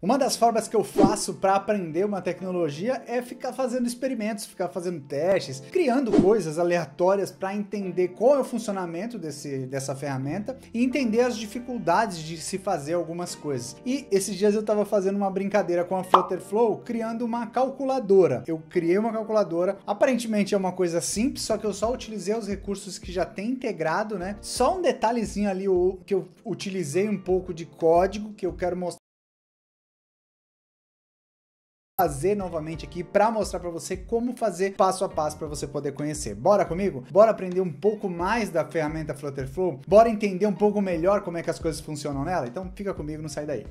Uma das formas que eu faço para aprender uma tecnologia é ficar fazendo experimentos, ficar fazendo testes, criando coisas aleatórias para entender qual é o funcionamento dessa ferramenta e entender as dificuldades de se fazer algumas coisas. E esses dias eu estava fazendo uma brincadeira com a Flutterflow, criando uma calculadora. Eu criei uma calculadora, aparentemente é uma coisa simples, só que eu só utilizei os recursos que já tem integrado, né? Só um detalhezinho ali que eu utilizei um pouco de código que eu quero mostrar fazer novamente aqui para mostrar para você como fazer passo a passo para você poder conhecer. Bora comigo? Bora aprender um pouco mais da ferramenta Flutterflow? Bora entender um pouco melhor como é que as coisas funcionam nela? Então fica comigo, não sai daí.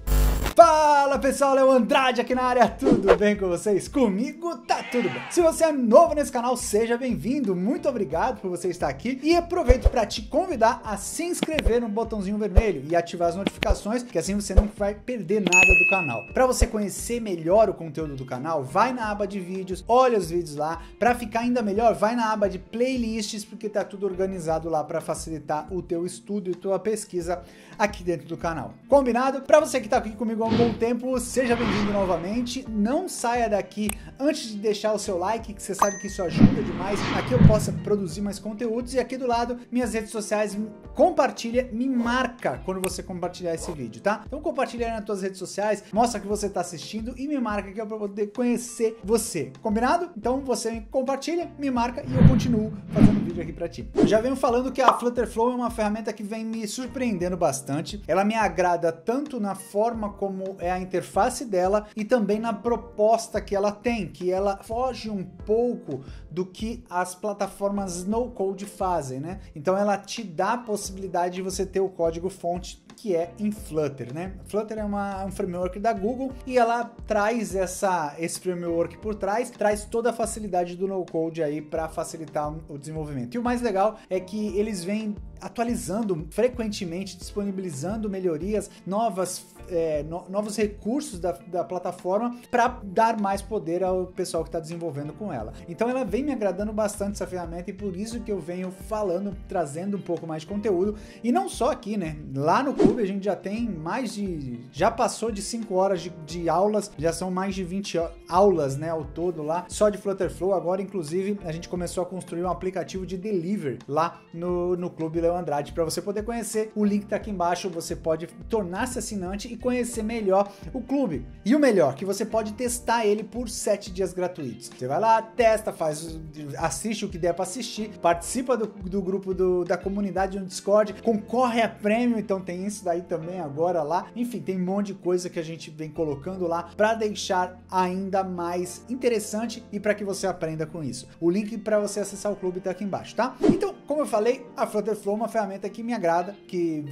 Fala pessoal, Léo Andrade aqui na área, tudo bem com vocês? Comigo tá tudo bem. Se você é novo nesse canal, seja bem-vindo, muito obrigado por você estar aqui e aproveito para te convidar a se inscrever no botãozinho vermelho e ativar as notificações, que assim você não vai perder nada do canal. Para você conhecer melhor o conteúdo do canal, vai na aba de vídeos, olha os vídeos lá. Para ficar ainda melhor, vai na aba de playlists, porque tá tudo organizado lá para facilitar o teu estudo e tua pesquisa aqui dentro do canal. Combinado? Para você que tá aqui comigo há um bom tempo, seja bem-vindo novamente. Não saia daqui antes de deixar o seu like, que você sabe que isso ajuda demais a que eu possa produzir mais conteúdos. E aqui do lado, minhas redes sociais, compartilha, me marca quando você compartilhar esse vídeo, tá? Então compartilha aí nas tuas redes sociais, mostra que você tá assistindo e me marca que é para poder conhecer você. Combinado? Então você compartilha, me marca e eu continuo fazendo vídeo aqui para ti. Eu já venho falando que a Flutterflow é uma ferramenta que vem me surpreendendo bastante. Ela me agrada tanto na forma como é a interface dela e também na proposta que ela tem, que ela foge um pouco do que as plataformas no-code fazem, né? Então ela te dá a possibilidade de você ter o código fonte que é em Flutter, né? Flutter é um framework da Google e ela traz esse framework por trás, traz toda a facilidade do no-code aí para facilitar o desenvolvimento. E o mais legal é que eles vêm atualizando frequentemente, disponibilizando melhorias, novos recursos da plataforma para dar mais poder ao pessoal que está desenvolvendo com ela. Então ela vem me agradando bastante essa ferramenta e por isso que eu venho falando, trazendo um pouco mais de conteúdo. E não só aqui, né? Lá no clube a gente já tem já passou de 5 horas de aulas, já são mais de 20 aulas, né, ao todo lá, só de Flutterflow. Agora, inclusive, a gente começou a construir um aplicativo de delivery lá no Clube Léo Andrade. Para você poder conhecer, o link tá aqui embaixo, você pode tornar-se assinante e conhecer melhor o clube. E o melhor, que você pode testar ele por 7 dias gratuitos. Você vai lá, testa, assiste o que der para assistir, participa do grupo da comunidade no Discord, concorre a prêmio, então tem isso daí também agora lá. Enfim, tem um monte de coisa que a gente vem colocando lá para deixar ainda mais interessante e para que você aprenda com isso. O link para você acessar o clube tá aqui embaixo, tá? Então, como eu falei, a Flutterflow é uma ferramenta que me agrada, que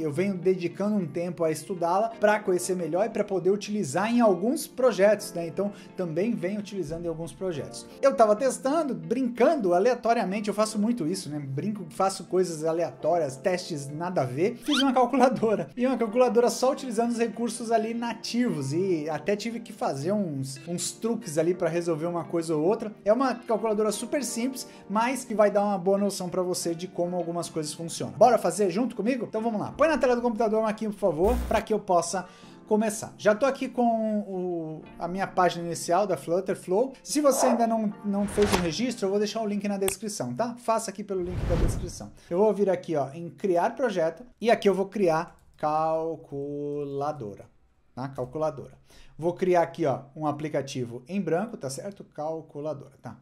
eu venho dedicando um tempo a estudá-la para conhecer melhor e para poder utilizar em alguns projetos, né? Então, também venho utilizando em alguns projetos. Eu estava testando, brincando aleatoriamente, eu faço muito isso, né? Brinco, faço coisas aleatórias, testes nada a ver. Fiz uma calculadora, e uma calculadora só utilizando os recursos ali nativos, e até tive que fazer uns truques ali para resolver uma coisa ou outra. É uma calculadora super simples, mas que vai dar uma boa noção para você de como algumas coisas funcionam. Bora fazer junto comigo? Então vamos lá. Põe na tela do computador aqui, por favor, para que eu possa começar. Já tô aqui com a minha página inicial da Flutterflow. Se você ainda não fez o registro, eu vou deixar o link na descrição, tá? Faça aqui pelo link da descrição. Eu vou vir aqui, ó, em criar projeto e aqui eu vou criar calculadora, tá? Calculadora. Vou criar aqui, ó, um aplicativo em branco, tá certo? Calculadora, tá?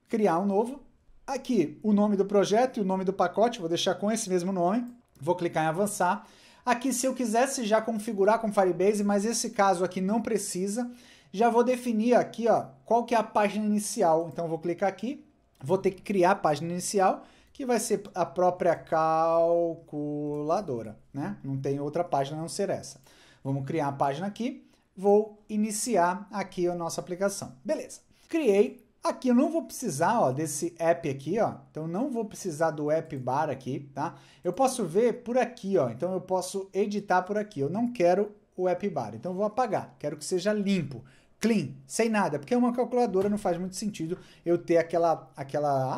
Criar um novo. Aqui o nome do projeto e o nome do pacote, vou deixar com esse mesmo nome. Vou clicar em avançar. Aqui, se eu quisesse já configurar com Firebase, mas esse caso aqui não precisa, já vou definir aqui, ó, qual que é a página inicial. Então, eu vou clicar aqui, vou ter que criar a página inicial, que vai ser a própria calculadora, né? Não tem outra página a não ser essa. Vamos criar a página aqui, vou iniciar aqui a nossa aplicação. Beleza. Criei. Aqui eu não vou precisar, ó, desse app aqui, ó. Então não vou precisar do app bar aqui, tá? Eu posso ver por aqui, ó. Então eu posso editar por aqui. Eu não quero o app bar, então eu vou apagar. Quero que seja limpo. clean, sem nada, porque uma calculadora não faz muito sentido eu ter aquela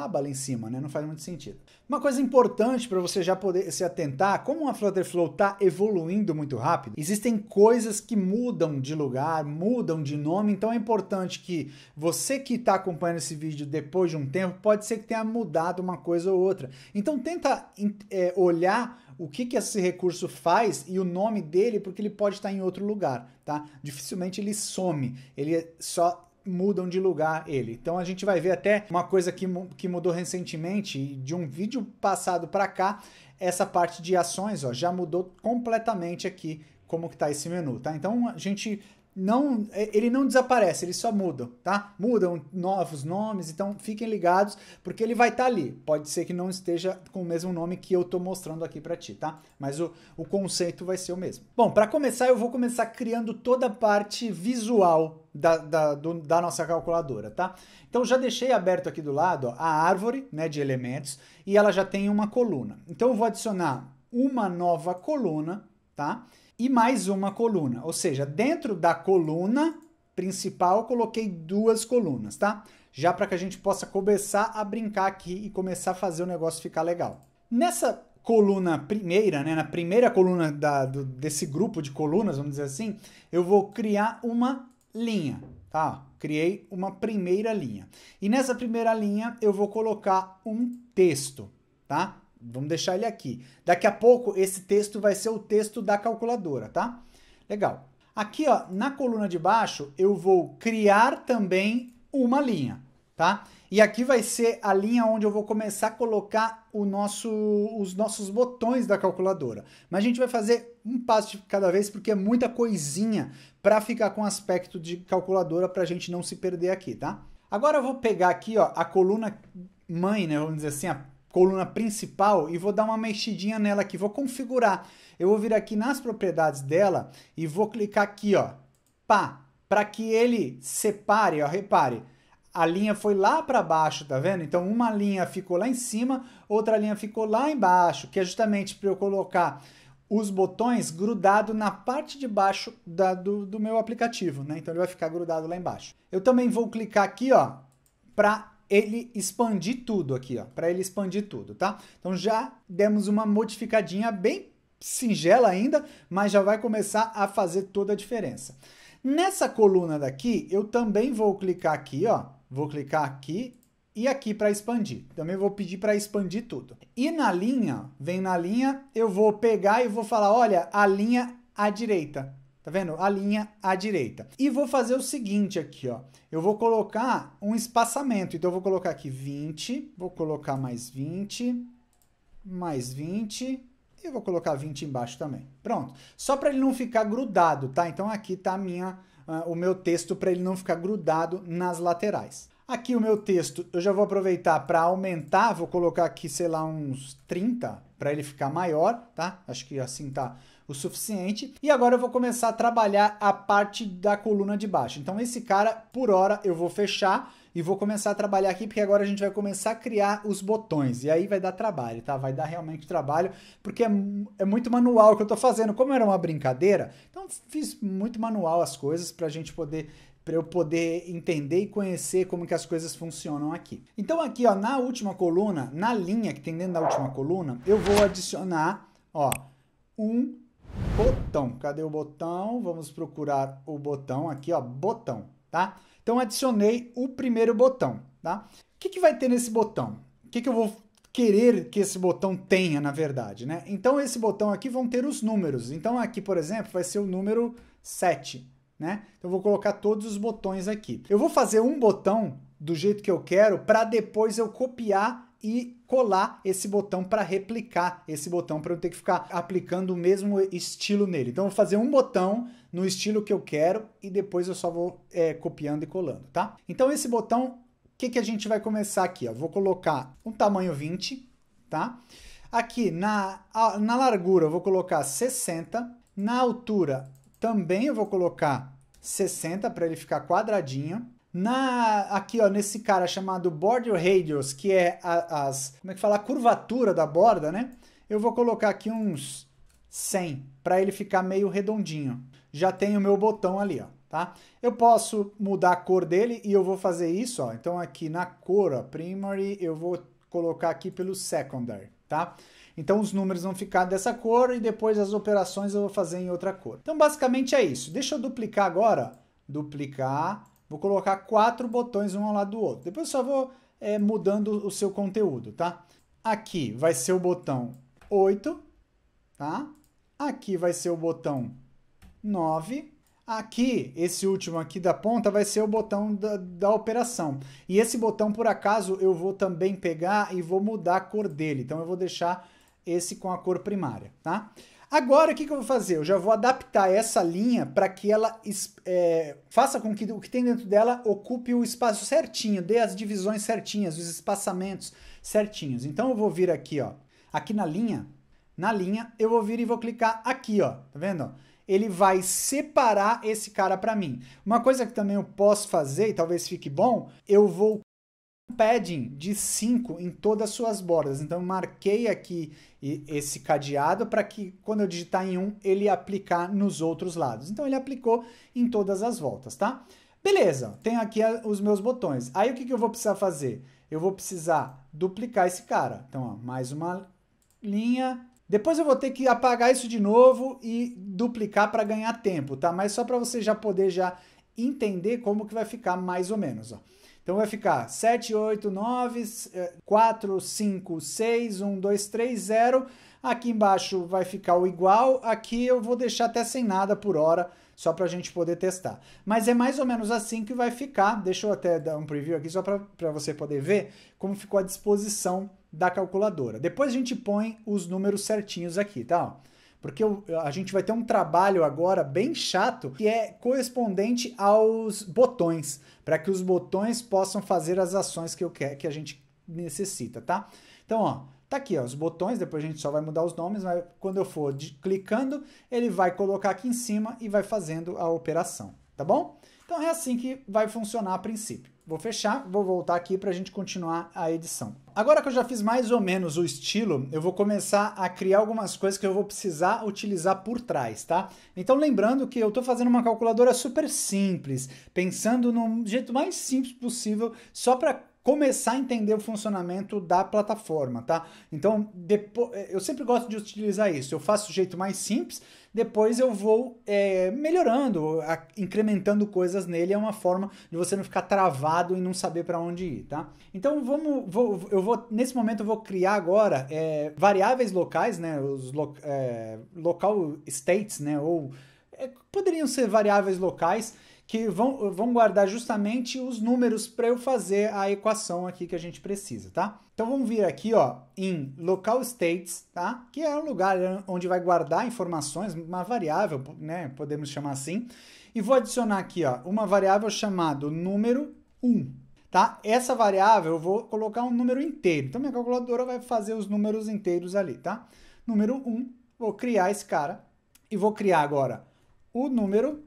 aba lá em cima, né? Não faz muito sentido. Uma coisa importante para você já poder se atentar, como a Flutterflow está evoluindo muito rápido, existem coisas que mudam de lugar, mudam de nome, então é importante que você que está acompanhando esse vídeo depois de um tempo, pode ser que tenha mudado uma coisa ou outra. Então tenta olhar o que esse recurso faz e o nome dele, porque ele pode estar em outro lugar, tá? Dificilmente ele some, ele só mudam de lugar ele. Então a gente vai ver até uma coisa que mudou recentemente, de um vídeo passado para cá, essa parte de ações, ó, já mudou completamente aqui como que tá esse menu, tá? Então a gente ele não desaparece, ele só muda, tá? Mudam novos nomes, então fiquem ligados, porque ele vai estar ali. Pode ser que não esteja com o mesmo nome que eu tô mostrando aqui para ti, tá? Mas o conceito vai ser o mesmo. Bom, para começar, eu vou começar criando toda a parte visual da nossa calculadora, tá? Então já deixei aberto aqui do lado, ó, a árvore, né, de elementos, e ela já tem uma coluna. Então eu vou adicionar uma nova coluna, tá? E mais uma coluna, ou seja, dentro da coluna principal eu coloquei duas colunas, tá? Já para que a gente possa começar a brincar aqui e começar a fazer o negócio ficar legal. Nessa coluna primeira, né, na primeira coluna desse grupo de colunas, vamos dizer assim, eu vou criar uma linha, tá? Criei uma primeira linha. E nessa primeira linha eu vou colocar um texto, tá? Vamos deixar ele aqui. Daqui a pouco esse texto vai ser o texto da calculadora, tá? Legal. Aqui, ó, na coluna de baixo, eu vou criar também uma linha, tá? E aqui vai ser a linha onde eu vou começar a colocar os nossos botões da calculadora. Mas a gente vai fazer um passo de cada vez, porque é muita coisinha para ficar com aspecto de calculadora para a gente não se perder aqui, tá? Agora eu vou pegar aqui, ó, a coluna mãe, né? Vamos dizer assim, a coluna principal, e vou dar uma mexidinha nela aqui, vou configurar. Eu vou vir aqui nas propriedades dela e vou clicar aqui, ó, pá, para que ele separe, ó, repare, a linha foi lá para baixo, tá vendo? Então uma linha ficou lá em cima, outra linha ficou lá embaixo, que é justamente para eu colocar os botões grudado na parte de baixo do meu aplicativo, né? Então ele vai ficar grudado lá embaixo. Eu também vou clicar aqui, ó, para ele expandir tudo aqui, ó, para ele expandir tudo, tá? Então já demos uma modificadinha bem singela ainda, mas já vai começar a fazer toda a diferença. Nessa coluna daqui, eu também vou clicar aqui, ó, vou clicar aqui e aqui para expandir. Também vou pedir para expandir tudo. E na linha, vem na linha, eu vou pegar e vou falar, olha, a linha à direita. Tá vendo? A linha à direita. E vou fazer o seguinte aqui, ó. Eu vou colocar um espaçamento. Então, eu vou colocar aqui 20, vou colocar mais 20, mais 20, e vou colocar 20 embaixo também. Pronto. Só para ele não ficar grudado, tá? Então, aqui tá o meu texto para ele não ficar grudado nas laterais. Aqui o meu texto, eu já vou aproveitar para aumentar, vou colocar aqui, sei lá, uns 30, para ele ficar maior, tá? Acho que assim tá o suficiente. E agora eu vou começar a trabalhar a parte da coluna de baixo. Então esse cara, por hora, eu vou fechar e vou começar a trabalhar aqui, porque agora a gente vai começar a criar os botões. E aí vai dar trabalho, tá? Vai dar realmente trabalho, porque é muito manual o que eu tô fazendo. Como era uma brincadeira, então fiz muito manual as coisas para eu poder entender e conhecer como que as coisas funcionam aqui. Então aqui, ó, na última coluna, na linha que tem dentro da última coluna, eu vou adicionar, ó, um botão. Cadê o botão? Vamos procurar o botão aqui, ó, botão, tá? Então adicionei o primeiro botão, tá? O que vai ter nesse botão? O que eu vou querer que esse botão tenha, na verdade, né? Então esse botão aqui vão ter os números. Então aqui, por exemplo, vai ser o número 7, né? Então eu vou colocar todos os botões aqui. Eu vou fazer um botão do jeito que eu quero para depois eu copiar e colar esse botão para replicar esse botão, para eu ter que ficar aplicando o mesmo estilo nele. Então eu vou fazer um botão no estilo que eu quero e depois eu só vou copiando e colando, tá? Então esse botão, o que a gente vai começar aqui? Ó? Vou colocar um tamanho 20, tá? Aqui na largura eu vou colocar 60, na altura também eu vou colocar 60 para ele ficar quadradinho. Aqui, ó, nesse cara chamado Border Radius, que é como é que fala? A curvatura da borda, né? Eu vou colocar aqui uns 100 para ele ficar meio redondinho. já tenho o meu botão ali, ó, tá? Eu posso mudar a cor dele e eu vou fazer isso, ó. Então aqui na cor, ó, primary, eu vou colocar aqui pelo secondary, tá? Então os números vão ficar dessa cor e depois as operações eu vou fazer em outra cor. Então basicamente é isso. Deixa eu duplicar agora. Duplicar. Vou colocar 4 botões um ao lado do outro. Depois eu só vou mudando o seu conteúdo, tá? Aqui vai ser o botão 8, tá? Aqui vai ser o botão 9. Aqui, esse último aqui da ponta vai ser o botão da operação. E esse botão, por acaso, eu vou também pegar e vou mudar a cor dele. Então eu vou deixar esse com a cor primária, tá? Agora, o que eu vou fazer? Eu já vou adaptar essa linha para que ela faça com que o que tem dentro dela ocupe o espaço certinho, dê as divisões certinhas, os espaçamentos certinhos. Então, eu vou vir aqui, ó, aqui na linha, eu vou vir e vou clicar aqui, ó, tá vendo? Ele vai separar esse cara para mim. Uma coisa que também eu posso fazer, e talvez fique bom, eu vou padding de 5 em todas as suas bordas. Então, eu marquei aqui esse cadeado para que, quando eu digitar em um, ele aplicar nos outros lados. Então, ele aplicou em todas as voltas, tá? Beleza, tenho aqui os meus botões. Aí, o que eu vou precisar fazer? Eu vou precisar duplicar esse cara. Então, ó, mais uma linha. Depois eu vou ter que apagar isso de novo e duplicar para ganhar tempo, tá? Mas só para você já poder já entender como que vai ficar mais ou menos, ó. Então vai ficar 7, 8, 9, 4, 5, 6, 1, 2, 3, 0. Aqui embaixo vai ficar o igual. Aqui eu vou deixar até sem nada por hora, só para a gente poder testar. Mas é mais ou menos assim que vai ficar. Deixa eu até dar um preview aqui, só para você poder ver como ficou a disposição da calculadora. Depois a gente põe os números certinhos aqui, tá? Porque a gente vai ter um trabalho agora bem chato, que é correspondente aos botões, para que os botões possam fazer as ações que a gente necessita, tá? Então, ó, tá aqui, ó, os botões, depois a gente só vai mudar os nomes, mas quando eu for clicando, ele vai colocar aqui em cima e vai fazendo a operação, tá bom? Então é assim que vai funcionar a princípio. Vou fechar, vou voltar aqui para a gente continuar a edição. Agora que eu já fiz mais ou menos o estilo, eu vou começar a criar algumas coisas que eu vou precisar utilizar por trás, tá? Então lembrando que eu estou fazendo uma calculadora super simples, pensando no jeito mais simples possível, só para começar a entender o funcionamento da plataforma, tá? Então, eu sempre gosto de utilizar isso. Eu faço o jeito mais simples, depois eu vou melhorando, incrementando coisas nele. É uma forma de você não ficar travado e não saber para onde ir, tá? Então, nesse momento eu vou criar agora variáveis locais, né? Os local states, né? Ou poderiam ser variáveis locais que vão guardar justamente os números para eu fazer a equação aqui que a gente precisa, tá? Então vamos vir aqui, ó, em local states, tá? Que é um lugar onde vai guardar informações, uma variável, né? Podemos chamar assim. E vou adicionar aqui, ó, uma variável chamada número 1, tá? Essa variável eu vou colocar um número inteiro. Então minha calculadora vai fazer os números inteiros ali, tá? Número 1, vou criar esse cara e vou criar agora o número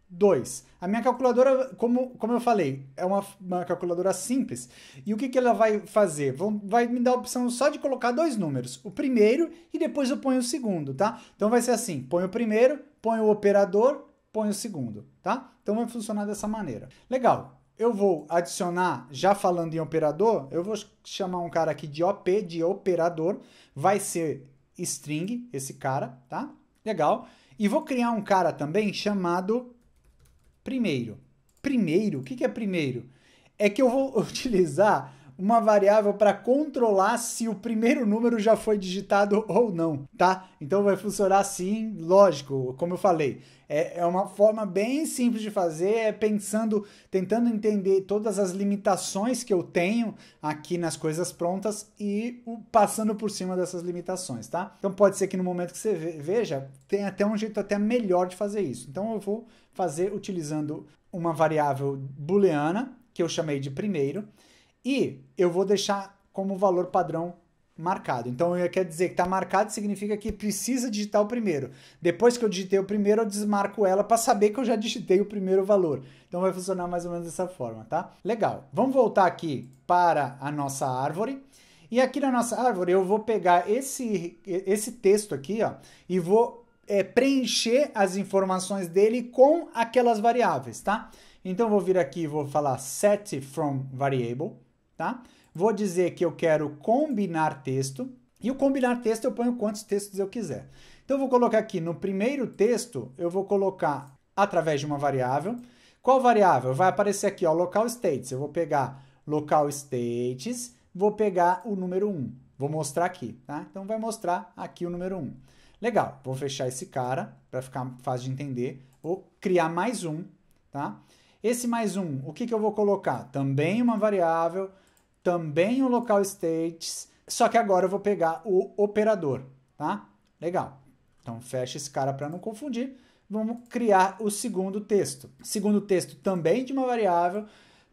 2. A minha calculadora, como eu falei, é uma calculadora simples. E o que ela vai fazer? Vai me dar a opção só de colocar 2 números. O primeiro e depois eu ponho o segundo, tá? Então vai ser assim, põe o primeiro, põe o operador, põe o segundo, tá? Então vai funcionar dessa maneira. Legal. Eu vou adicionar, já falando em operador, eu vou chamar um cara aqui de OP, de operador. Vai ser string, esse cara, tá? Legal. E vou criar um cara também chamado primeiro. Primeiro? O que é primeiro? É que eu vou utilizar uma variável para controlar se o primeiro número já foi digitado ou não, tá? Então vai funcionar assim, lógico, como eu falei. É uma forma bem simples de fazer, tentando entender todas as limitações que eu tenho aqui nas coisas prontas e passando por cima dessas limitações, tá? Então pode ser que no momento que você veja, tenha até um jeito até melhor de fazer isso. Então eu vou fazer utilizando uma variável booleana, que eu chamei de primeiro, e eu vou deixar como valor padrão marcado. Então, quer dizer que está marcado significa que precisa digitar o primeiro. Depois que eu digitei o primeiro, eu desmarco ela para saber que eu já digitei o primeiro valor. Então, vai funcionar mais ou menos dessa forma, tá? Legal. Vamos voltar aqui para a nossa árvore. E aqui na nossa árvore, eu vou pegar esse texto aqui, ó, e vou preencher as informações dele com aquelas variáveis, tá? Então eu vou vir aqui e vou falar set from variable, tá? Vou dizer que eu quero combinar texto, e o combinar texto eu ponho quantos textos eu quiser. Então eu vou colocar aqui no primeiro texto, eu vou colocar através de uma variável. Qual variável? Vai aparecer aqui, ó, local states. Eu vou pegar local states, vou pegar o número 1. Vou mostrar aqui, tá? Então vai mostrar aqui o número 1. Legal, vou fechar esse cara para ficar fácil de entender. Vou criar mais um, tá? Esse mais um, o que eu vou colocar? Também uma variável, também um local states, só que agora eu vou pegar o operador, tá? Legal. Então fecha esse cara para não confundir. Vamos criar o segundo texto. Segundo texto também de uma variável,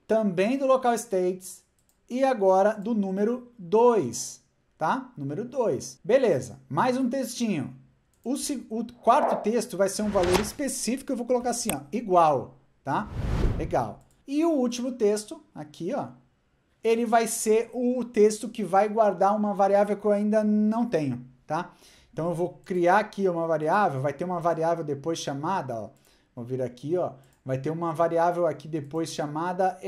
também do local states e agora do número 2, tá? Número 2. Beleza, mais um textinho. O quarto texto vai ser um valor específico, eu vou colocar assim, ó, igual, tá? Legal. E o último texto, aqui, ó, ele vai ser o texto que vai guardar uma variável que eu ainda não tenho, tá? Então eu vou criar aqui uma variável, vai ter uma variável depois chamada, ó, vou vir aqui, ó, vai ter uma variável aqui depois chamada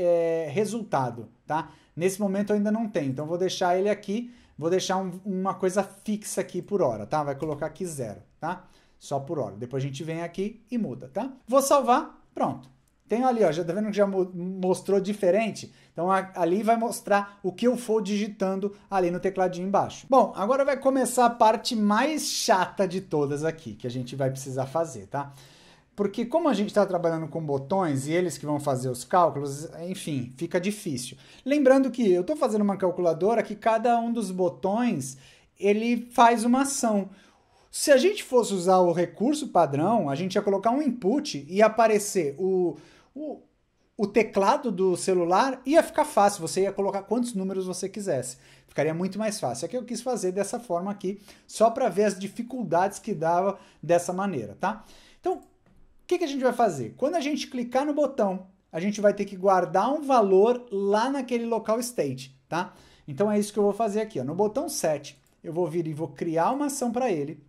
resultado, tá? Nesse momento eu ainda não tenho, então eu vou deixar ele aqui, vou deixar uma coisa fixa aqui por hora, tá? Vai colocar aqui 0, tá? Só por hora. Depois a gente vem aqui e muda, tá? Vou salvar, pronto. Tem ali, ó, já tá vendo que já mostrou diferente? Então ali vai mostrar o que eu for digitando ali no tecladinho embaixo. Bom, agora vai começar a parte mais chata de todas aqui, que a gente vai precisar fazer, tá? Porque como a gente está trabalhando com botões e eles que vão fazer os cálculos, enfim, fica difícil. Lembrando que eu estou fazendo uma calculadora que cada um dos botões, ele faz uma ação. Se a gente fosse usar o recurso padrão, a gente ia colocar um input e ia aparecer o teclado do celular, ia ficar fácil, você ia colocar quantos números você quisesse. Ficaria muito mais fácil. É que eu quis fazer dessa forma aqui, só para ver as dificuldades que dava dessa maneira, tá? Então, o que a gente vai fazer? Quando a gente clicar no botão, a gente vai ter que guardar um valor lá naquele local state, tá? Então é isso que eu vou fazer aqui, ó. No botão set, eu vou vir e vou criar uma ação para ele.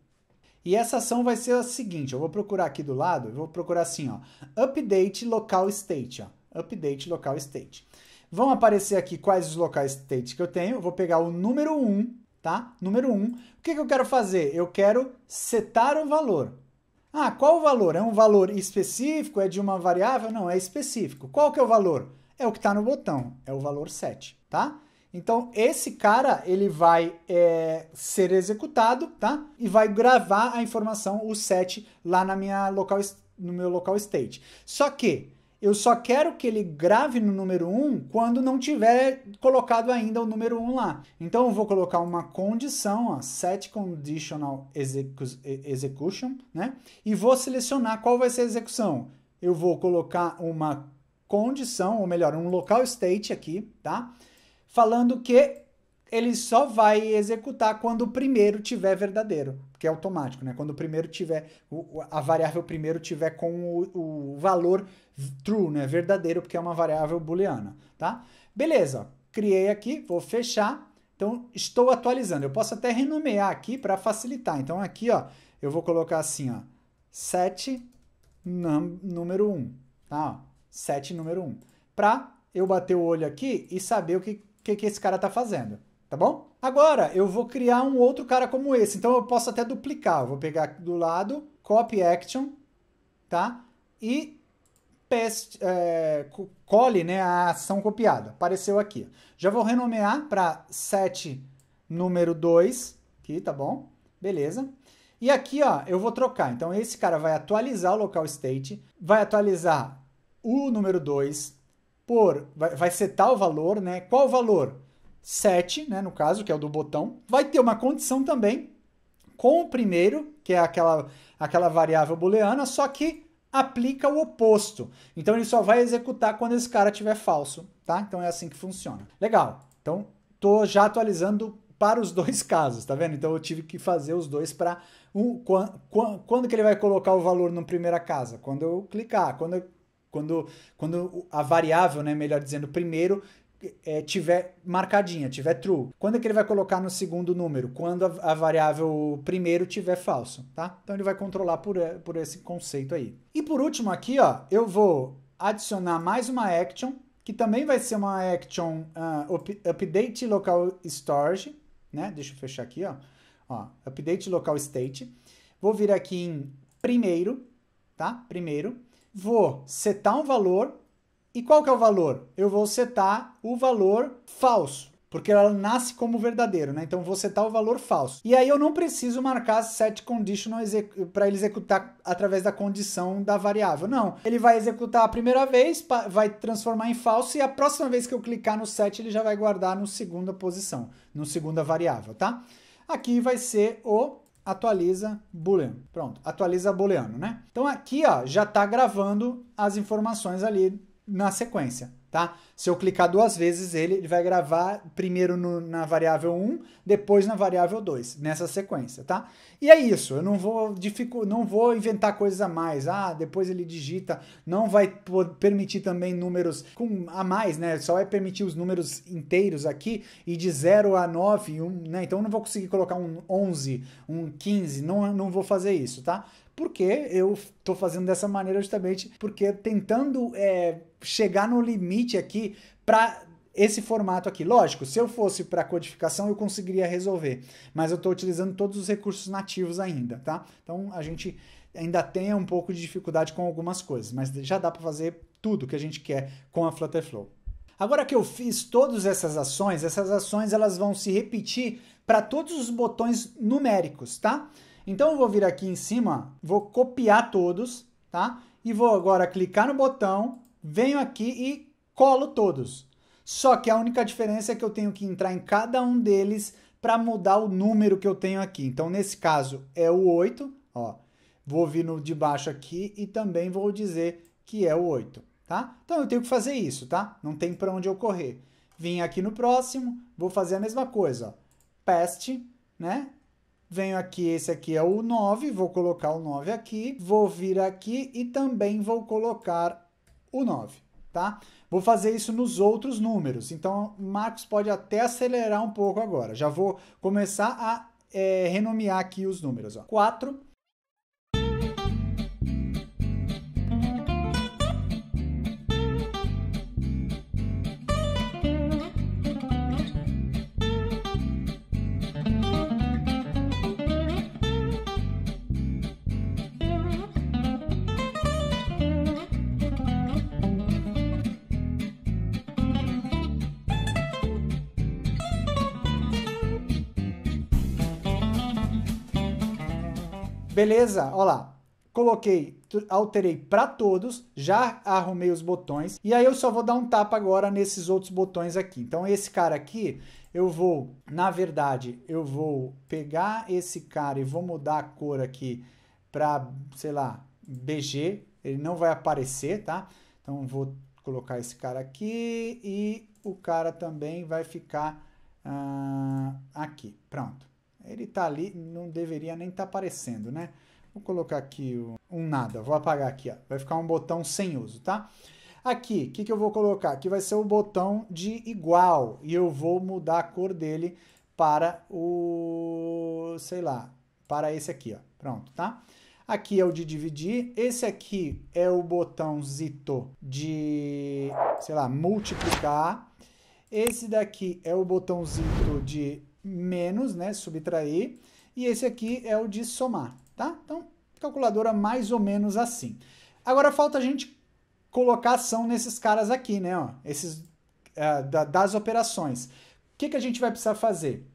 E essa ação vai ser a seguinte, eu vou procurar aqui do lado, eu vou procurar assim, ó, update local state, ó, update local state. Vão aparecer aqui quais os local state que eu tenho, eu vou pegar o número 1, tá? Número 1. O que eu quero fazer? Eu quero setar o valor. Ah, qual o valor? É um valor específico? É de uma variável? Não, é específico. Qual que é o valor? É o que está no botão, é o valor 7, tá? Então, esse cara, ele vai ser executado, tá? E vai gravar a informação, o 7, lá no meu local state. Só que eu só quero que ele grave no número 1 quando não tiver colocado ainda o número 1 lá. Então, eu vou colocar uma condição, ó, set conditional execution, né? E vou selecionar qual vai ser a execução. Eu vou colocar uma condição, ou melhor, um local state aqui, tá? Falando que ele só vai executar quando o primeiro tiver verdadeiro, que é automático, né? Quando o primeiro tiver, a variável primeiro tiver com o valor true, né? Verdadeiro, porque é uma variável booleana, tá? Beleza, criei aqui, vou fechar, então estou atualizando. Eu posso até renomear aqui para facilitar. Então aqui, ó, eu vou colocar assim, ó, set número 1, tá? Ó, set número 1, para eu bater o olho aqui e saber o que esse cara está fazendo, tá bom? Agora, eu vou criar um outro cara como esse, então eu posso até duplicar. Eu vou pegar do lado, copy action, tá? E paste, cole, né, a ação copiada. Apareceu aqui. Já vou renomear para set número 2, aqui, tá bom? Beleza. E aqui, ó, eu vou trocar. Então, esse cara vai atualizar o local state, vai atualizar o número 2, vai setar o valor, né? Qual o valor? 7, né, no caso, que é o do botão. Vai ter uma condição também com o primeiro, que é aquela variável booleana, só que aplica o oposto. Então ele só vai executar quando esse cara tiver falso, tá? Então é assim que funciona. Legal. Então tô já atualizando para os dois casos, tá vendo? Então eu tive que fazer os dois para quando que ele vai colocar o valor na primeira casa? Quando eu clicar, quando a variável, né, melhor dizendo, primeiro tiver marcadinha, tiver true. Quando é que ele vai colocar no segundo número? Quando a variável primeiro tiver falso, tá? Então ele vai controlar por esse conceito aí. E por último aqui, ó, eu vou adicionar mais uma action, que também vai ser uma action update local storage, né? Deixa eu fechar aqui, ó. Update local state. Vou vir aqui em primeiro, tá? Primeiro. Vou setar um valor. E qual que é o valor? Eu vou setar o valor falso, porque ela nasce como verdadeiro, né? Então, vou setar o valor falso. E aí, eu não preciso marcar set conditional para ele executar através da condição da variável. Não, ele vai executar a primeira vez, vai transformar em falso, e a próxima vez que eu clicar no set, ele já vai guardar no segunda posição, no segunda variável, tá? Aqui vai ser o atualiza booleano. Pronto, atualiza booleano, né? Então, aqui, ó, já tá gravando as informações ali na sequência, tá? Se eu clicar duas vezes, ele vai gravar primeiro na variável 1, depois na variável 2, nessa sequência, tá? E é isso, eu não vou inventar coisas a mais. Depois ele digita, não vai permitir também números a mais, né? Só vai permitir os números inteiros aqui, e de 0 a 9, né? Então eu não vou conseguir colocar um 11, um 15, não vou fazer isso, tá? Porque eu estou fazendo dessa maneira justamente porque tentando chegar no limite aqui para esse formato aqui. Lógico, se eu fosse para codificação eu conseguiria resolver, mas eu estou utilizando todos os recursos nativos ainda, tá? Então a gente ainda tem um pouco de dificuldade com algumas coisas, mas já dá para fazer tudo que a gente quer com a Flutterflow. Agora que eu fiz todas essas ações elas vão se repetir para todos os botões numéricos, tá? Então eu vou vir aqui em cima, vou copiar todos, tá? E vou agora clicar no botão, venho aqui e colo todos. Só que a única diferença é que eu tenho que entrar em cada um deles para mudar o número que eu tenho aqui. Então nesse caso é o 8, ó. Vou vir no de baixo aqui e também vou dizer que é o 8, tá? Então eu tenho que fazer isso, tá? Não tem para onde eu correr. Vim aqui no próximo, vou fazer a mesma coisa, ó. Past, né? Venho aqui, esse aqui é o 9, vou colocar o 9 aqui, vou vir aqui e também vou colocar o 9, tá? Vou fazer isso nos outros números, então o Marcos pode até acelerar um pouco agora. Já vou começar a renomear aqui os números, ó. 4, beleza, olha lá, coloquei, alterei para todos, já arrumei os botões, e aí eu só vou dar um tapa agora nesses outros botões aqui. Então esse cara aqui, eu vou, na verdade, eu vou pegar esse cara e vou mudar a cor aqui para, sei lá, BG, ele não vai aparecer, tá? Então vou colocar esse cara aqui e o cara também vai ficar aqui, pronto. Ele tá ali, não deveria nem estar aparecendo, né? Vou colocar aqui um nada, vou apagar aqui, ó. Vai ficar um botão sem uso, tá? Aqui, o que eu vou colocar? Aqui vai ser o botão de igual, e eu vou mudar a cor dele para o, sei lá, para esse aqui, ó. Pronto, tá? Aqui é o de dividir, esse aqui é o botãozito de, sei lá, multiplicar. Esse daqui é o botãozito de menos, né, subtrair, e esse aqui é o de somar, tá? Então, calculadora mais ou menos assim. Agora falta a gente colocar ação nesses caras aqui, né, ó, esses das operações. O que a gente vai precisar fazer?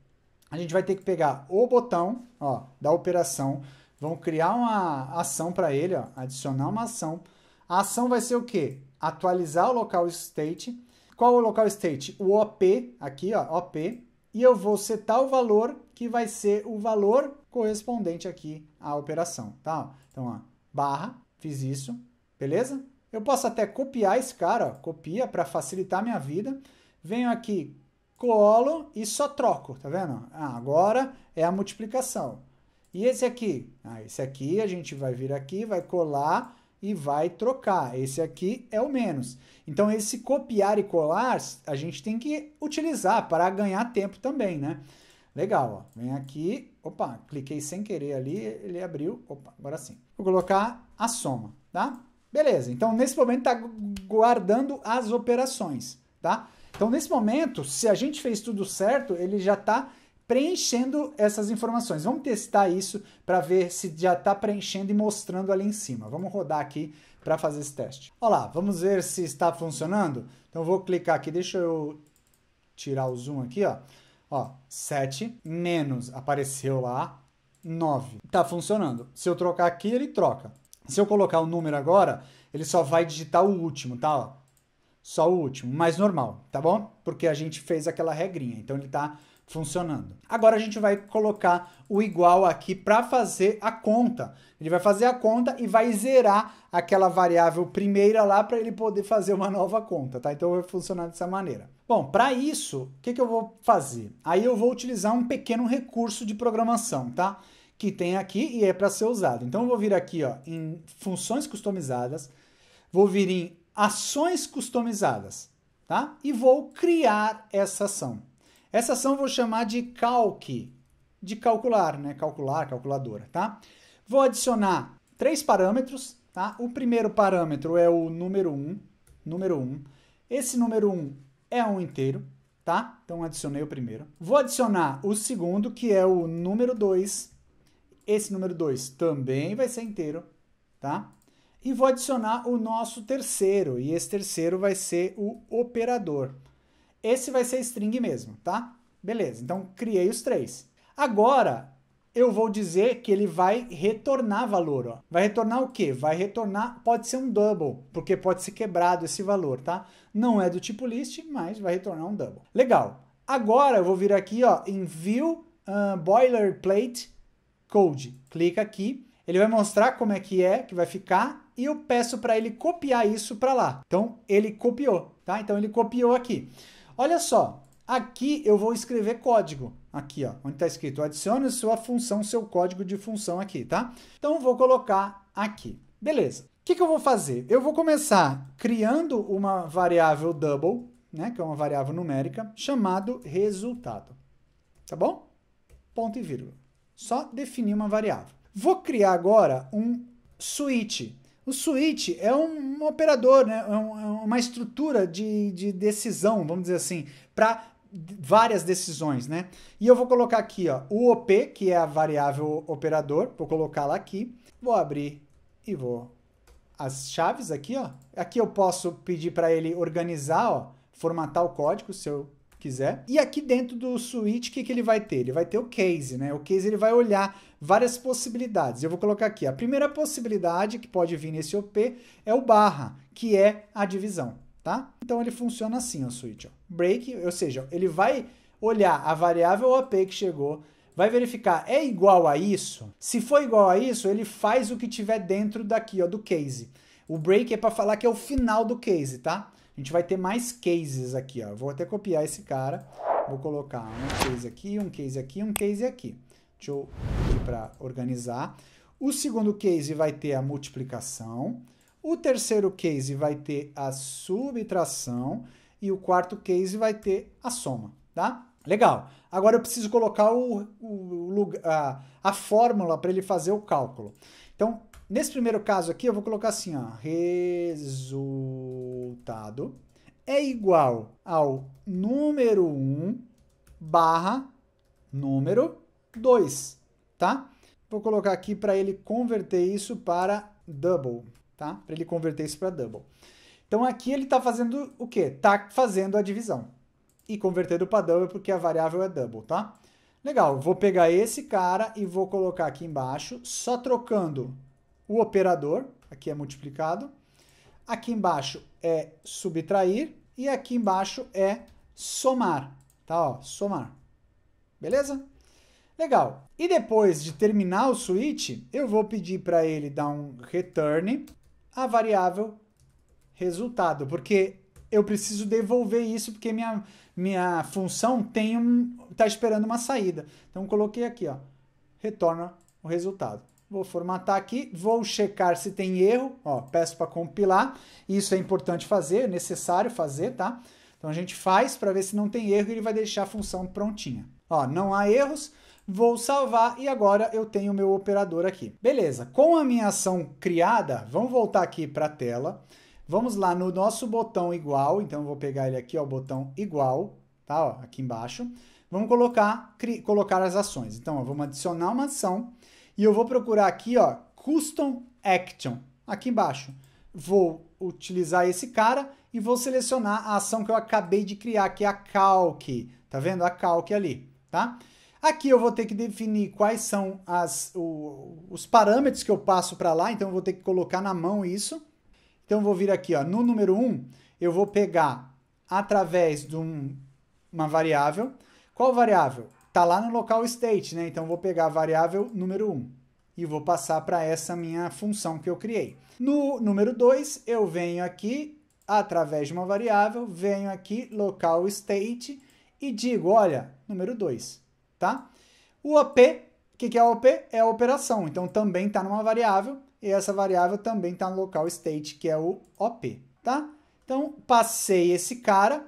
A gente vai ter que pegar o botão, ó, da operação, vamos criar uma ação para ele, ó, adicionar uma ação. A ação vai ser o quê? Atualizar o local state. Qual é o local state? O OP, aqui, ó, OP. E eu vou setar o valor, que vai ser o valor correspondente aqui à operação, tá? Então, ó, barra, fiz isso, beleza? Eu posso até copiar esse cara, ó, copia para facilitar a minha vida. Venho aqui, colo e só troco, tá vendo? Agora é a multiplicação. E esse aqui? Esse aqui a gente vai vir aqui, vai colar, e vai trocar. Esse aqui é o menos. Então, esse copiar e colar, a gente tem que utilizar para ganhar tempo também, né? Legal, ó. Vem aqui, opa, cliquei sem querer ali, ele abriu, opa, agora sim. Vou colocar a soma, tá? Beleza, então nesse momento está guardando as operações, tá? Então nesse momento, se a gente fez tudo certo, ele já está preenchendo essas informações. Vamos testar isso para ver se já está preenchendo e mostrando ali em cima. Vamos rodar aqui para fazer esse teste. Olha lá, vamos ver se está funcionando. Então eu vou clicar aqui, deixa eu tirar o zoom aqui, ó. Ó, 7 menos, apareceu lá, 9. Tá funcionando. Se eu trocar aqui, ele troca. Se eu colocar o número agora, ele só vai digitar o último, tá? Ó, só o último, mais normal, tá bom? Porque a gente fez aquela regrinha, então ele tá funcionando. Agora a gente vai colocar o igual aqui para fazer a conta. Ele vai fazer a conta e vai zerar aquela variável primeira lá para ele poder fazer uma nova conta, tá? Então vai funcionar dessa maneira. Bom, para isso, o que eu vou fazer? Aí eu vou utilizar um pequeno recurso de programação, tá? Que tem aqui e é para ser usado. Então eu vou vir aqui, ó, em funções customizadas, vou vir em ações customizadas, tá? E vou criar essa ação. Essa ação eu vou chamar de calc, de calcular, né? Calcular, calculadora, tá? Vou adicionar 3 parâmetros, tá? O primeiro parâmetro é o número 1. Esse número 1 é um inteiro, tá? Então adicionei o primeiro. Vou adicionar o segundo, que é o número 2. Esse número 2 também vai ser inteiro, tá? E vou adicionar o nosso terceiro, e esse terceiro vai ser o operador. Esse vai ser string mesmo, tá? Beleza, então criei os 3. Agora, eu vou dizer que ele vai retornar valor, ó. Vai retornar o quê? Vai retornar, pode ser um double, porque pode ser quebrado esse valor, tá? Não é do tipo list, mas vai retornar um double. Legal. Agora eu vou vir aqui, ó, em View Boilerplate Code. Clica aqui, ele vai mostrar como é que vai ficar, e eu peço para ele copiar isso para lá. Então, ele copiou, tá? Então, ele copiou aqui. Olha só, aqui eu vou escrever código. Aqui, ó, onde está escrito, adicione sua função, seu código de função aqui, tá? Então, eu vou colocar aqui. Beleza. O que eu vou fazer? Eu vou começar criando uma variável double, né, que é uma variável numérica, chamado resultado. Tá bom? Ponto e vírgula. Só definir uma variável. Vou criar agora um switch. O switch é um operador, né? É uma estrutura de decisão, vamos dizer assim, para várias decisões, né? E eu vou colocar aqui, ó, o OP, que é a variável operador, vou colocá-la aqui, vou abrir e vou as chaves aqui, ó. Aqui eu posso pedir para ele organizar, ó, formatar o código, se eu quiser. E aqui dentro do switch, o que ele vai ter? Ele vai ter o case, né? O case ele vai olhar várias possibilidades. Eu vou colocar aqui, a primeira possibilidade que pode vir nesse OP é o barra, que é a divisão, tá? Então ele funciona assim, o switch, ó. Break, ou seja, ele vai olhar a variável OP que chegou, vai verificar, é igual a isso? Se for igual a isso, ele faz o que tiver dentro daqui, ó, do case. O break é para falar que é o final do case, tá? A gente vai ter mais cases aqui, ó. Vou até copiar esse cara. Vou colocar um case aqui, um case aqui, um case aqui. Deixa eu pedir para organizar. O segundo case vai ter a multiplicação. O terceiro case vai ter a subtração. E o quarto case vai ter a soma, tá? Legal. Agora eu preciso colocar a fórmula para ele fazer o cálculo. Então, nesse primeiro caso aqui, eu vou colocar assim, ó, resultado é igual ao número 1 barra número 2, tá? Vou colocar aqui para ele converter isso para double, tá? Para ele converter isso para double. Então, aqui ele está fazendo o quê? Está fazendo a divisão. E convertendo para double porque a variável é double, tá? Legal, vou pegar esse cara e vou colocar aqui embaixo, só trocando o operador, aqui é multiplicado, aqui embaixo é subtrair e aqui embaixo é somar, tá? Ó, somar. Beleza? Legal. E depois de terminar o switch, eu vou pedir para ele dar um return a variável resultado, porque eu preciso devolver isso porque minha função está esperando uma saída. Então, coloquei aqui, ó, retorna o resultado. Vou formatar aqui, vou checar se tem erro, ó, peço para compilar. Isso é importante fazer, é necessário fazer, tá? Então a gente faz para ver se não tem erro e ele vai deixar a função prontinha. Ó, não há erros, vou salvar e agora eu tenho o meu operador aqui. Beleza, com a minha ação criada, vamos voltar aqui para a tela. Vamos lá no nosso botão igual, então eu vou pegar ele aqui, ó, o botão igual, tá? Ó, aqui embaixo. Vamos colocar as ações. Então, ó, vamos adicionar uma ação e eu vou procurar aqui, ó, Custom Action, aqui embaixo. Vou utilizar esse cara e vou selecionar a ação que eu acabei de criar, que é a Calc. Tá vendo? A Calc ali, tá? Aqui eu vou ter que definir quais são os parâmetros que eu passo para lá, então eu vou ter que colocar na mão isso. Então eu vou vir aqui, ó, no número 1, eu vou pegar através de uma variável. Qual variável? Tá lá no local state, né? Então eu vou pegar a variável número 1 e vou passar para essa minha função que eu criei. No número 2, eu venho aqui, através de uma variável, venho aqui, local state, e digo, olha, número 2, tá? O OP, o que é o OP? É a operação, então também está numa variável, e essa variável também está no local state, que é o OP, tá? Então, passei esse cara,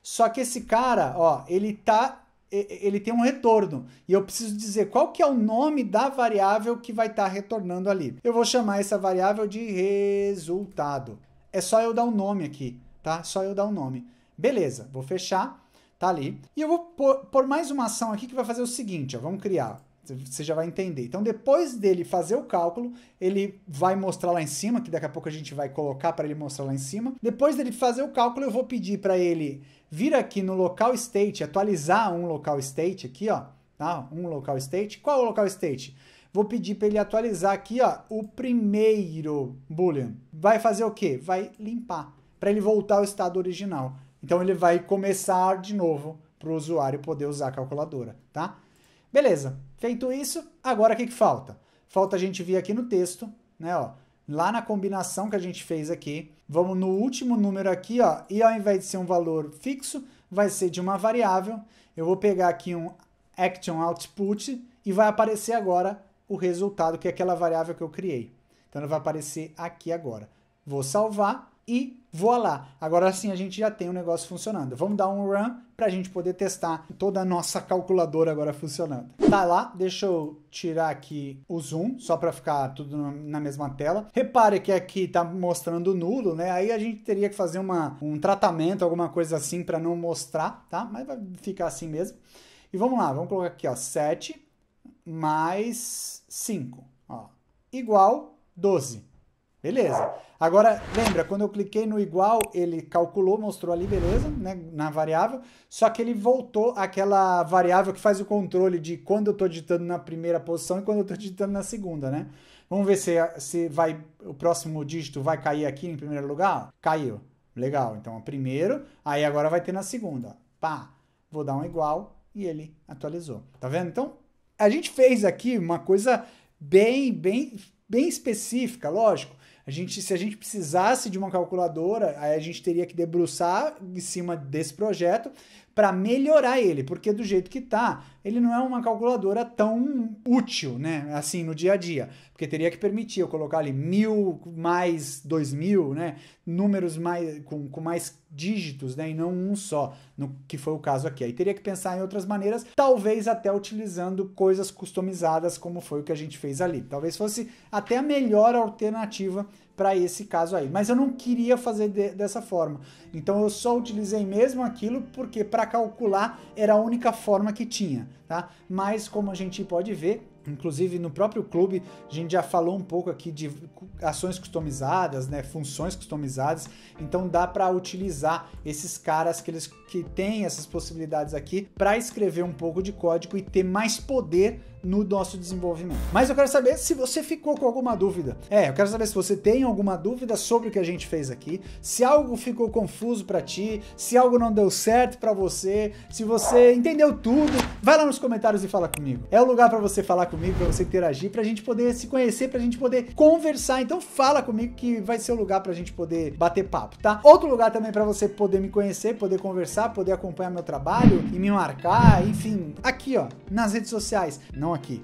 só que esse cara, ó, ele tem um retorno, e eu preciso dizer qual que é o nome da variável que vai estar retornando ali. Eu vou chamar essa variável de resultado. É só eu dar um nome aqui, tá? Só eu dar um nome. Beleza, vou fechar, tá ali. E eu vou pôr mais uma ação aqui que vai fazer o seguinte, ó, vamos criar. Você já vai entender. Então, depois dele fazer o cálculo, ele vai mostrar lá em cima, que daqui a pouco a gente vai colocar para ele mostrar lá em cima. Depois dele fazer o cálculo, eu vou pedir para ele vir aqui no local state, atualizar um local state aqui, ó, tá? Um local state. Qual é o local state? Vou pedir para ele atualizar aqui, ó, o primeiro boolean. Vai fazer o quê? Vai limpar, para ele voltar ao estado original. Então, ele vai começar de novo para o usuário poder usar a calculadora, tá? Beleza, feito isso, agora o que falta? Falta a gente vir aqui no texto, né, ó, lá na combinação que a gente fez aqui, vamos no último número aqui, ó, e ao invés de ser um valor fixo, vai ser de uma variável, eu vou pegar aqui um action output e vai aparecer agora o resultado, que é aquela variável que eu criei. Então, ela vai aparecer aqui agora. Vou salvar e vou lá. Agora sim a gente já tem o negócio funcionando. Vamos dar um run para a gente poder testar toda a nossa calculadora agora funcionando. Tá lá, deixa eu tirar aqui o zoom, só para ficar tudo na mesma tela. Repare que aqui tá mostrando nulo, né? Aí a gente teria que fazer um tratamento, alguma coisa assim para não mostrar, tá? Mas vai ficar assim mesmo. E vamos lá, vamos colocar aqui, ó, 7 mais 5, ó, igual 12. Beleza. Agora, lembra, quando eu cliquei no igual, ele calculou, mostrou ali, beleza, né, na variável, só que ele voltou àquela variável que faz o controle de quando eu estou digitando na primeira posição e quando eu estou digitando na segunda, né? Vamos ver se o próximo dígito vai cair aqui em primeiro lugar? Caiu. Legal. Então, o primeiro, aí agora vai ter na segunda. Pá, vou dar um igual e ele atualizou. Tá vendo? Então, a gente fez aqui uma coisa bem específica, lógico. Se a gente precisasse de uma calculadora, aí a gente teria que debruçar em cima desse projeto para melhorar ele, porque do jeito que tá, ele não é uma calculadora tão útil, né, assim, no dia a dia, porque teria que permitir eu colocar ali 1000 mais 2000, né, números com mais dígitos, né, e não um só, no que foi o caso aqui. Aí teria que pensar em outras maneiras, talvez até utilizando coisas customizadas, como foi o que a gente fez ali. Talvez fosse até a melhor alternativa para esse caso aí, mas eu não queria fazer dessa forma, então eu só utilizei mesmo aquilo porque para calcular era a única forma que tinha, tá? Mas como a gente pode ver, inclusive no próprio clube, a gente já falou um pouco aqui de ações customizadas, né, funções customizadas, então dá para utilizar esses caras que têm essas possibilidades aqui para escrever um pouco de código e ter mais poder no nosso desenvolvimento. Mas eu quero saber se você ficou com alguma dúvida. Eu quero saber se você tem alguma dúvida sobre o que a gente fez aqui, se algo ficou confuso para ti, se algo não deu certo para você, se você entendeu tudo, vai lá nos comentários e fala comigo. É o lugar para você falar comigo. comigo, pra você interagir, pra gente poder se conhecer, pra gente poder conversar. Então fala comigo que vai ser o lugar pra gente poder bater papo, tá? Outro lugar também pra você poder me conhecer, poder conversar, poder acompanhar meu trabalho e me marcar, enfim, aqui ó, nas redes sociais, não aqui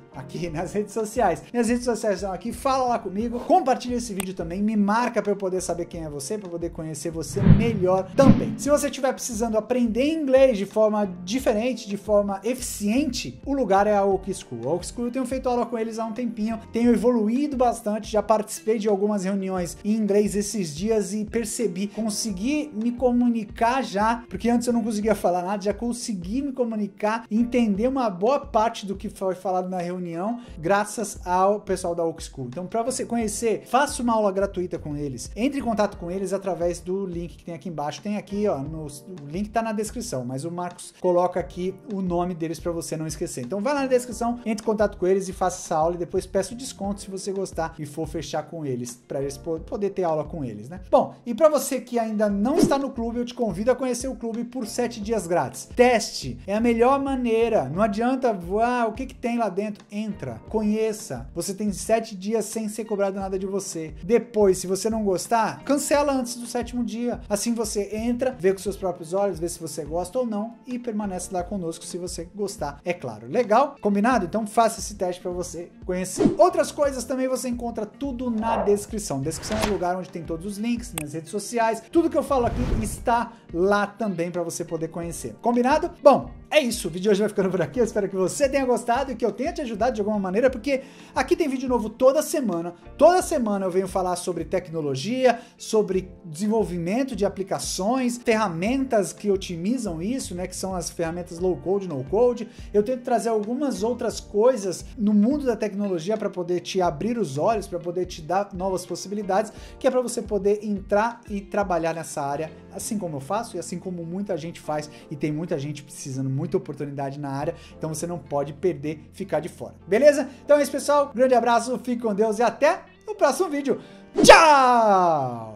nas redes sociais. Minhas redes sociais estão aqui, fala lá comigo, compartilha esse vídeo também, me marca pra eu poder saber quem é você, pra eu poder conhecer você melhor também. Se você estiver precisando aprender inglês de forma diferente, de forma eficiente, o lugar é a Oak School. A Oak School eu tenho feito aula com eles há um tempinho, tenho evoluído bastante, já participei de algumas reuniões em inglês esses dias e percebi, consegui me comunicar já, porque antes eu não conseguia falar nada, já consegui me comunicar, entender uma boa parte do que foi falado na reunião, graças ao pessoal da Oak School. Então, para você conhecer, faça uma aula gratuita com eles, entre em contato com eles através do link que tem aqui embaixo, tem aqui, ó, o link tá na descrição, mas o Marcos coloca aqui o nome deles para você não esquecer. Então, vai lá na descrição, entre em contato com eles e faça essa aula e depois peça o desconto se você gostar e for fechar com eles, para eles poder ter aula com eles, né? Bom, e para você que ainda não está no clube, eu te convido a conhecer o clube por 7 dias grátis. Teste, é a melhor maneira, não adianta voar, o que tem lá dentro? Entra, conheça, você tem 7 dias sem ser cobrado nada de você. Depois, se você não gostar, cancela antes do 7º dia, assim você entra, vê com seus próprios olhos, vê se você gosta ou não e permanece lá conosco se você gostar, é claro. Legal? Combinado? Então faça esse teste para você conhecer. Outras coisas também você encontra tudo na descrição. Descrição é o lugar onde tem todos os links, minhas redes sociais, tudo que eu falo aqui está lá também para você poder conhecer. Combinado? Bom, é isso. O vídeo de hoje vai ficando por aqui. Eu espero que você tenha gostado e que eu tenha te ajudado de alguma maneira, porque aqui tem vídeo novo toda semana. Toda semana eu venho falar sobre tecnologia, sobre desenvolvimento de aplicações, ferramentas que otimizam isso, né, que são as ferramentas low code, no code. Eu tento trazer algumas outras coisas no mundo da tecnologia para poder te abrir os olhos, para poder te dar novas possibilidades, que é para você poder entrar e trabalhar nessa área, assim como eu faço e assim como muita gente faz, e tem muita gente precisando, muita oportunidade na área, então você não pode perder, ficar de fora. Beleza? Então é isso, pessoal. Grande abraço, fique com Deus e até o próximo vídeo. Tchau!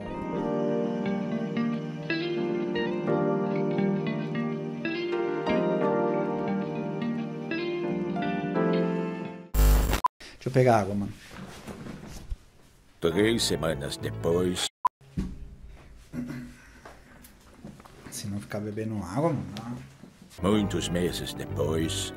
Deixa eu pegar água, mano. 3 semanas depois. Se não ficar bebendo água, mano. Muitos meses depois.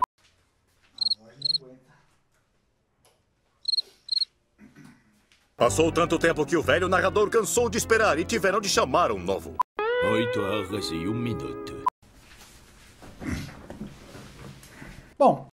Passou tanto tempo que o velho narrador cansou de esperar e tiveram de chamar um novo. 8 horas e 1 minuto. Bom,